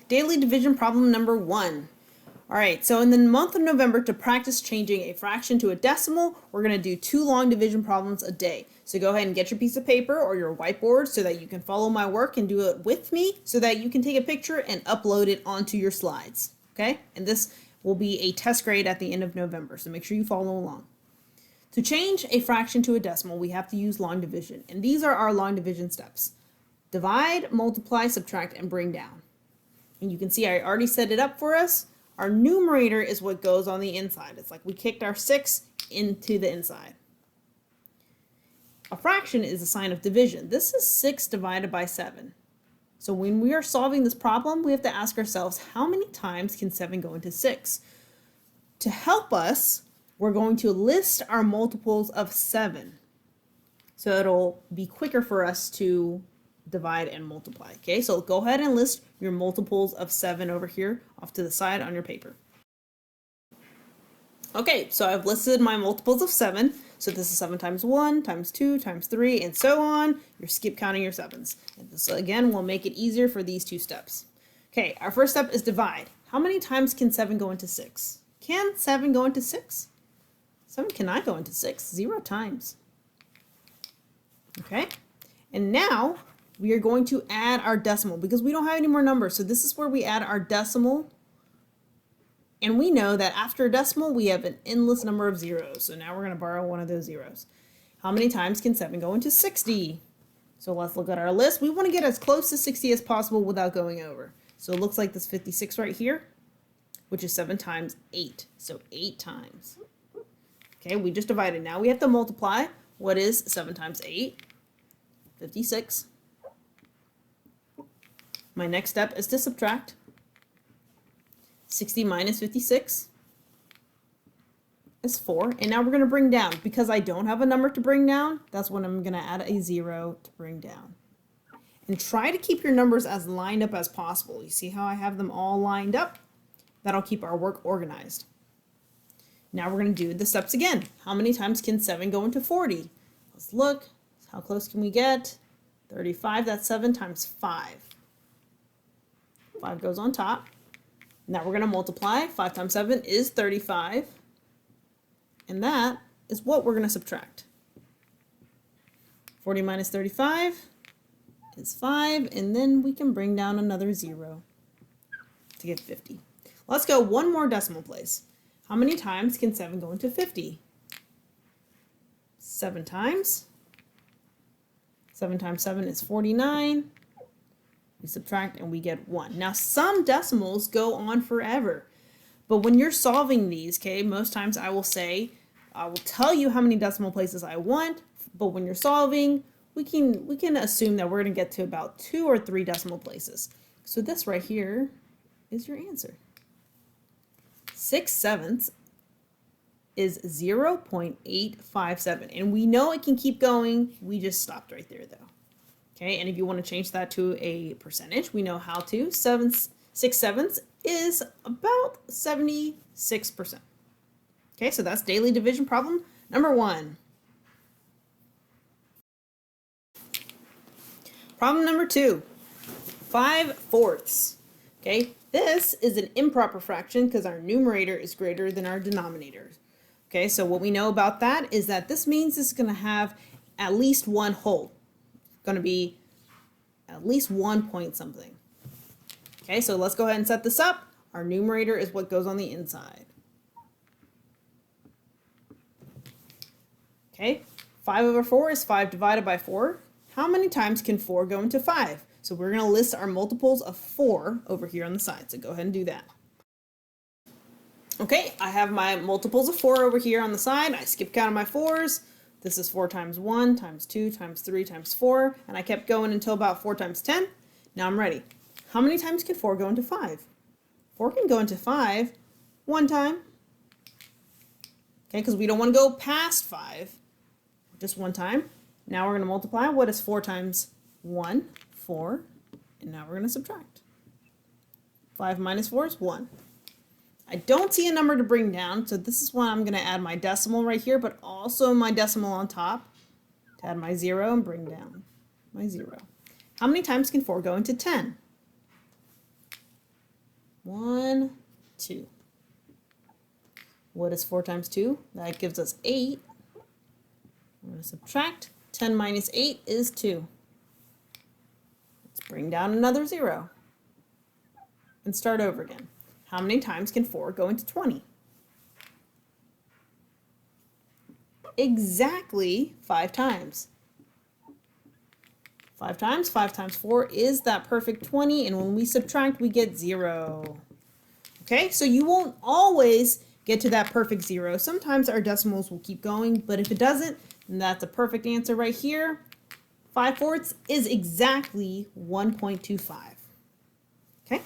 Daily division problem number 1. All right, so in the month of November, to practice changing a fraction to a decimal, we're going to do 2 long division problems a day. So go ahead and get your piece of paper or your whiteboard so that you can follow my work and do it with me so that you can take a picture and upload it onto your slides. Okay, and this will be a test grade at the end of November, so make sure you follow along. To change a fraction to a decimal, we have to use long division, and these are our long division steps. Divide, multiply, subtract, and bring down. And you can see I already set it up for us. Our numerator is what goes on the inside. It's like we kicked our 6 into the inside. A fraction is a sign of division. This is 6 divided by 7. So when we are solving this problem, we have to ask ourselves, how many times can 7 go into 6? To help us, we're going to list our multiples of 7. So it'll be quicker for us to divide and multiply. Okay, so go ahead and list your multiples of 7 over here off to the side on your paper. Okay, so I've listed my multiples of 7. So this is 7 times 1, times 2, times 3, and so on. You're skip counting your 7s. And this, again, will make it easier for these 2 steps. Okay, our first step is divide. How many times can 7 go into 6? Can 7 go into 6? 7 cannot go into 6. 0 times. Okay, and now we are going to add our decimal because we don't have any more numbers. So this is where we add our decimal. And we know that after a decimal, we have an endless number of zeros. So now we're going to borrow one of those zeros. How many times can 7 go into 60? So let's look at our list. We want to get as close to 60 as possible without going over. So it looks like this 56 right here, which is 7 times 8. So 8 times. Okay, we just divided. Now we have to multiply. What is 7 times 8? 56. My next step is to subtract. 60 minus 56 is 4. And now we're going to bring down. Because I don't have a number to bring down, that's when I'm going to add a 0 to bring down. And try to keep your numbers as lined up as possible. You see how I have them all lined up? That'll keep our work organized. Now we're going to do the steps again. How many times can 7 go into 40? Let's look. How close can we get? 35, that's 7 times 5. 5 goes on top. Now we're going to multiply. 5 times 7 is 35. And that is what we're going to subtract. 40 minus 35 is 5. And then we can bring down another 0 to get 50. Let's go one more decimal place. How many times can 7 go into 50? 7 times. 7 times 7 is 49. We subtract and we get 1. Now some decimals go on forever, but when you're solving these, okay, most times I will tell you how many decimal places I want, but when you're solving, we can assume that we're going to get to about 2 or 3 decimal places. So this right here is your answer. 6/7 is 0.857, and we know it can keep going. We just stopped right there though. Okay, and if you want to change that to a percentage, we know how to. 6/7 is about 76%. Okay, so that's daily division problem number 1. Problem number 2, 5/4. Okay, this is an improper fraction because our numerator is greater than our denominator. Okay, so what we know about that is that this means it's going to have at least one whole. Going to be at least 1 point something. Okay, so let's go ahead and set this up. Our numerator is what goes on the inside. Okay, 5/4 is 5 divided by 4. How many times can 4 go into 5? So we're going to list our multiples of 4 over here on the side. So go ahead and do that. Okay, I have my multiples of 4 over here on the side. I skip counted my 4s. This is 4 times 1, times 2, times 3, times 4. And I kept going until about 4 times 10. Now I'm ready. How many times can 4 go into 5? 4 can go into 5 one time. Okay, because we don't want to go past 5. Just one time. Now we're going to multiply. What is 4 times 1? 4. And now we're going to subtract. 5 minus 4 is 1. I don't see a number to bring down, so this is why I'm going to add my decimal right here, but also my decimal on top to add my 0 and bring down my 0. How many times can 4 go into 10? 1, 2. What is 4 times 2? That gives us 8. We're going to subtract. 10 minus 8 is 2. Let's bring down another 0 and start over again. How many times can 4 go into 20? Exactly 5 times. 5 times 4 is that perfect 20, and when we subtract, we get 0. Okay, so you won't always get to that perfect 0. Sometimes our decimals will keep going, but if it doesn't, then that's a perfect answer right here. 5/4 is exactly 1.25. Okay.